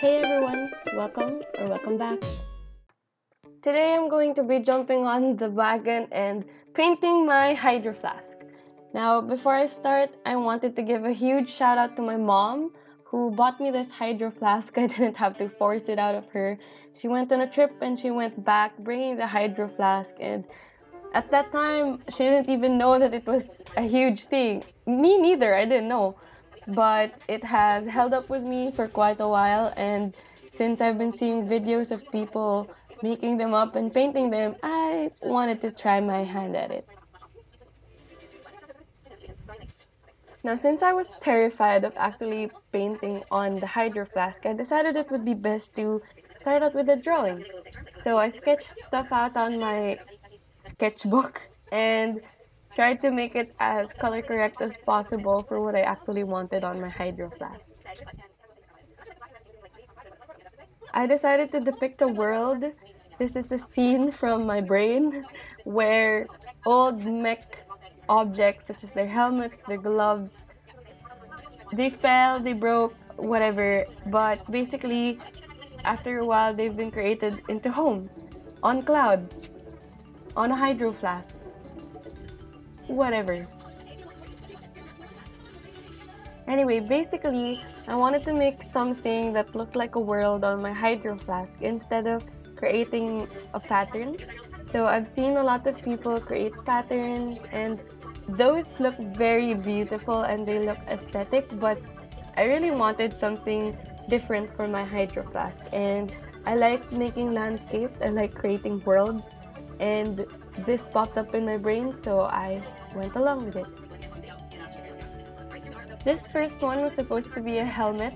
Hey everyone, welcome back. Today I'm going to be jumping on the wagon and painting my hydroflask. Now, before I start, I wanted to give a huge shout out to my mom who bought me this hydroflask. I didn't have to force it out of her. She went on a trip and she went back bringing the hydroflask, and at that time she didn't even know that it was a huge thing. Me neither, I didn't know. But it has held up with me for quite a while, and since I've been seeing videos of people making them up and painting them, I wanted to try my hand at it. Now, since I was terrified of actually painting on the hydro flask, I decided it would be best to start out with a drawing. So I sketched stuff out on my sketchbook and tried to make it as color correct as possible for what I actually wanted on my hydro flask. I decided to depict a world. This is a scene from my brain where old mech objects such as their helmets, their gloves, they fell, they broke, whatever. But basically, after a while, they've been created into homes, on clouds, on a hydro flask, whatever. Anyway, basically, I wanted to make something that looked like a world on my hydro flask instead of creating a pattern. So I've seen a lot of people create patterns, and those look very beautiful and they look aesthetic, but I really wanted something different for my hydro flask. And I like making landscapes, I like creating worlds, and this popped up in my brain, so I went along with it. This first one was supposed to be a helmet.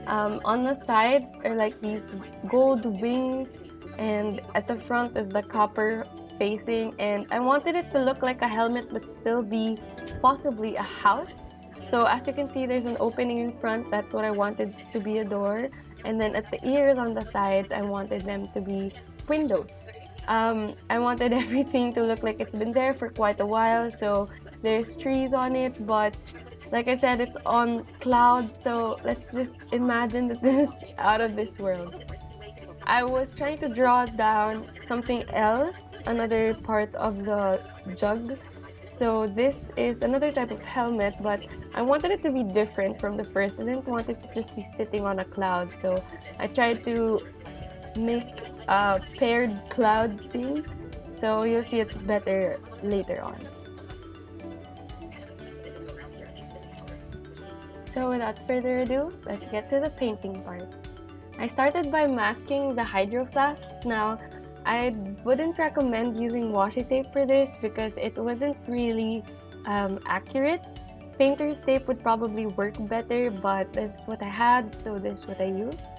On the sides are like these gold wings, and at the front is the copper facing, and I wanted it to look like a helmet but still be possibly a house. So as you can see, there's an opening in front. That's what I wanted to be a door, and then at the ears on the sides, I wanted them to be windows. I wanted everything to look like it's been there for quite a while, so there's trees on it, but like I said, it's on clouds, so let's just imagine that this is out of this world. I was trying to draw down something else, another part of the jug. So this is another type of helmet, but I wanted it to be different from the first. I didn't want it to just be sitting on a cloud, so I tried to make a paired cloud thing. So you'll see it better later on. So without further ado, let's get to the painting part. I started by masking the hydro flask. Now, I wouldn't recommend using washi tape for this because it wasn't really accurate. Painter's tape would probably work better, but this is what I had, so this is what I used.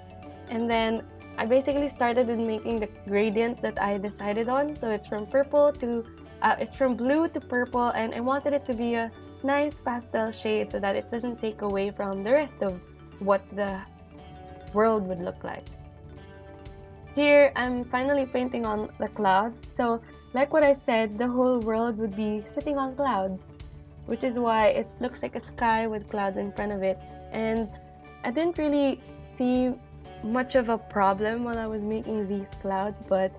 And then I basically started with making the gradient that I decided on. So it's from blue to purple, and I wanted it to be a nice pastel shade so that it doesn't take away from the rest of what the world would look like. Here, I'm finally painting on the clouds. So, like what I said, the whole world would be sitting on clouds, which is why it looks like a sky with clouds in front of it. And I didn't really see much of a problem while I was making these clouds, but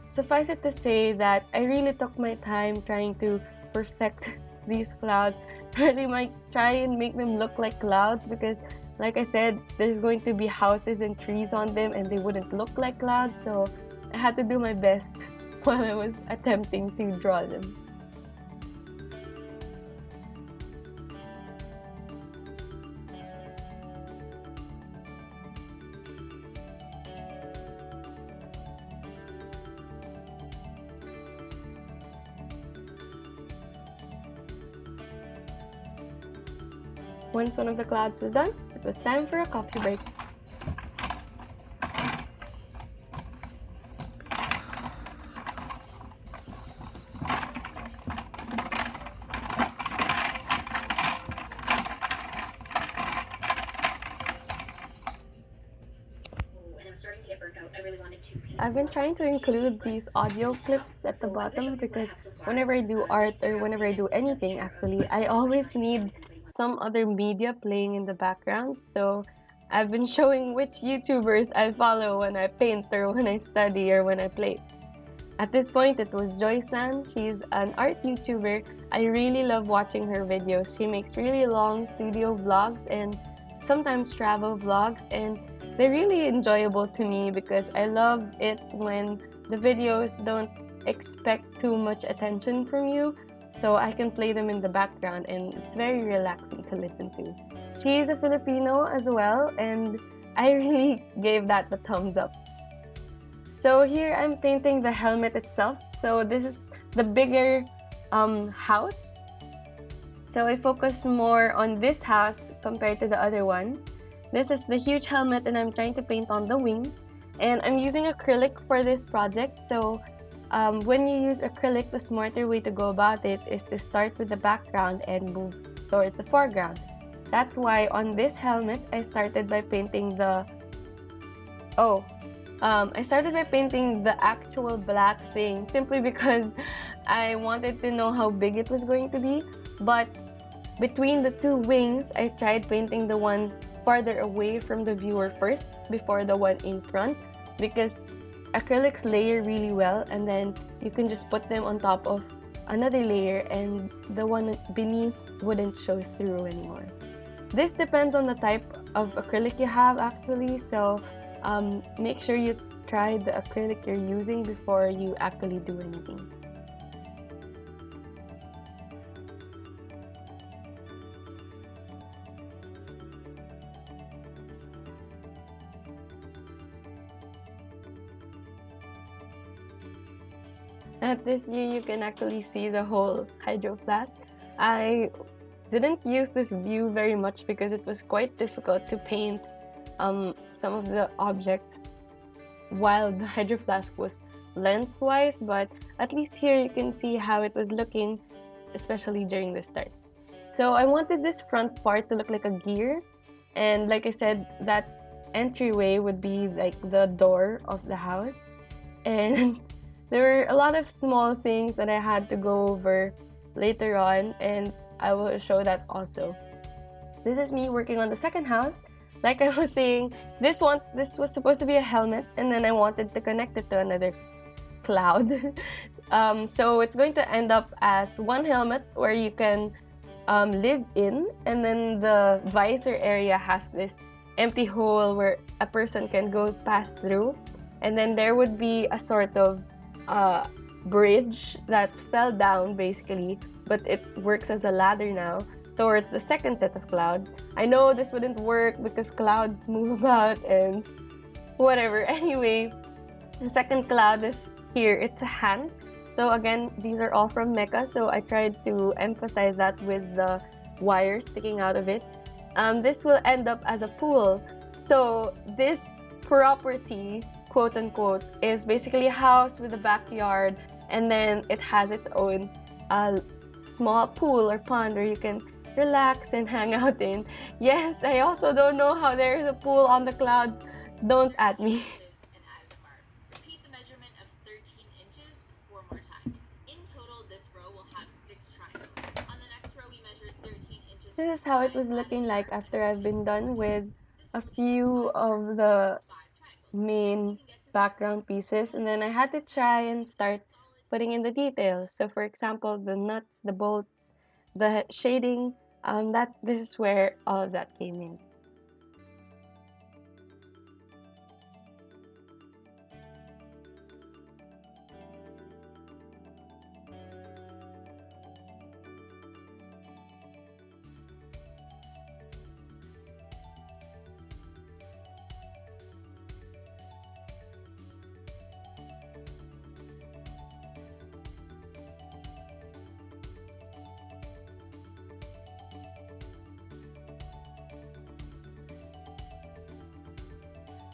suffice it to say that I really took my time trying to perfect these clouds. Really might try and make them look like clouds because, like I said, there's going to be houses and trees on them and they wouldn't look like clouds, so I had to do my best while I was attempting to draw them. Once one of the clouds was done, it was time for a coffee break. I've been trying to include these audio clips at the bottom because whenever I do art or whenever I do anything actually, I always need some other media playing in the background. So I've been showing which YouTubers I follow when I paint or when I study or when I play. At this point, it was Joy-san. She's an art YouTuber. I really love watching her videos. She makes really long studio vlogs and sometimes travel vlogs, and they're really enjoyable to me because I love it when the videos don't expect too much attention from you, so I can play them in the background and it's very relaxing to listen to. She's a Filipino as well, and I really gave that the thumbs up. So here I'm painting the helmet itself. So this is the bigger house. So I focused more on this house compared to the other one. This is the huge helmet and I'm trying to paint on the wing. And I'm using acrylic for this project. So when you use acrylic, the smarter way to go about it is to start with the background and move towards the foreground. That's why on this helmet, I started by painting the actual black thing simply because I wanted to know how big it was going to be. But between the two wings, I tried painting the one farther away from the viewer first before the one in front, because acrylics layer really well and then you can just put them on top of another layer and the one beneath wouldn't show through anymore. This depends on the type of acrylic you have actually, so make sure you try the acrylic you're using before you actually do anything. At this view, you can actually see the whole hydroflask. I didn't use this view very much because it was quite difficult to paint some of the objects while the hydroflask was lengthwise, but at least here you can see how it was looking, especially during the start. So I wanted this front part to look like a gear, and like I said, that entryway would be like the door of the house, and there were a lot of small things that I had to go over later on, and I will show that also. This is me working on the second house. Like I was saying, this was supposed to be a helmet, and then I wanted to connect it to another cloud. So it's going to end up as one helmet where you can live in, and then the visor area has this empty hole where a person can go pass through, and then there would be a sort of bridge that fell down basically, but it works as a ladder now towards the second set of clouds. I know this wouldn't work because clouds move about and whatever. Anyway, the second cloud is here. It's a hand. So again, these are all from Mecha, so I tried to emphasize that with the wires sticking out of it. This will end up as a pool. So this property, quote unquote, is basically a house with a backyard, and then it has its own small pool or pond where you can relax and hang out in. Yes, I also don't know how there is a pool on the clouds. Don't at me. Repeat the measurement of 13 inches 4 more times. In total, this row will have 6 triangles. On the next row, we measured 13 inches. This is how it was looking like after I've been done with a few of the main background pieces, and then I had to try and start putting in the details. So for example, the nuts, the bolts, the shading, this is where all of that came in.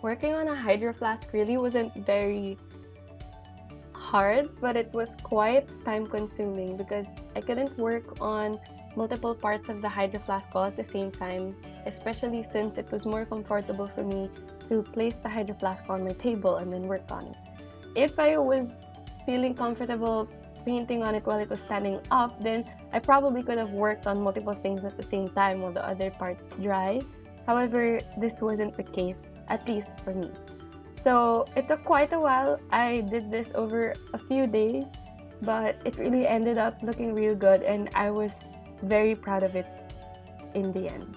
Working on a hydroflask really wasn't very hard, but it was quite time consuming because I couldn't work on multiple parts of the hydroflask all at the same time, especially since it was more comfortable for me to place the hydroflask on my table and then work on it. If I was feeling comfortable painting on it while it was standing up, then I probably could have worked on multiple things at the same time while the other parts dry. However, this wasn't the case, at least for me. So it took quite a while. I did this over a few days, but it really ended up looking real good, and I was very proud of it in the end.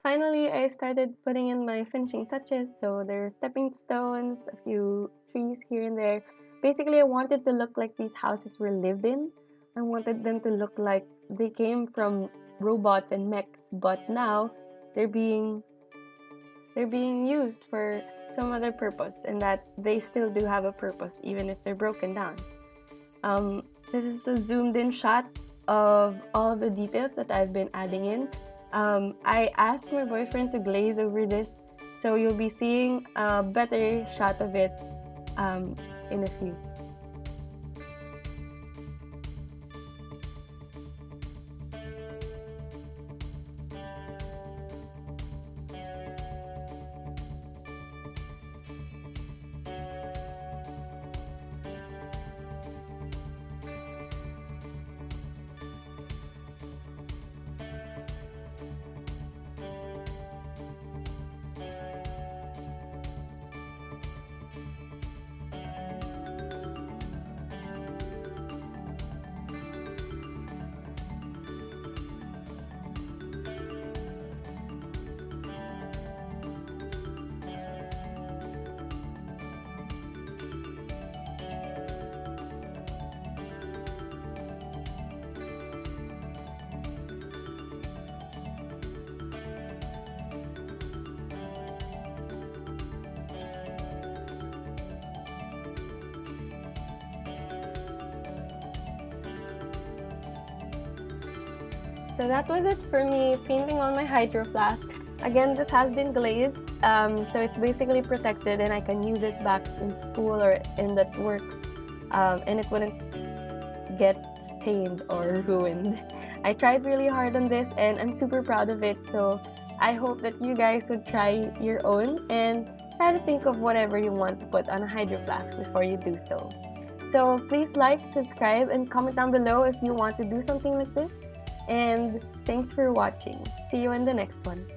Finally, I started putting in my finishing touches, so there are stepping stones, a few trees here and there. Basically, I wanted to look like these houses were lived in. I wanted them to look like they came from robots and mechs, but now they're being they're being used for some other purpose, and that they still do have a purpose even if they're broken down. This is a zoomed in shot of all of the details that I've been adding in. I asked my boyfriend to glaze over this, so you'll be seeing a better shot of it in a few. So that was it for me painting on my hydroflask. Again, this has been glazed, so it's basically protected and I can use it back in school or in at work, and it wouldn't get stained or ruined. I tried really hard on this and I'm super proud of it, so I hope that you guys would try your own and try to think of whatever you want to put on a hydroflask before you do so. So please like, subscribe, and comment down below if you want to do something like this. And thanks for watching. See you in the next one.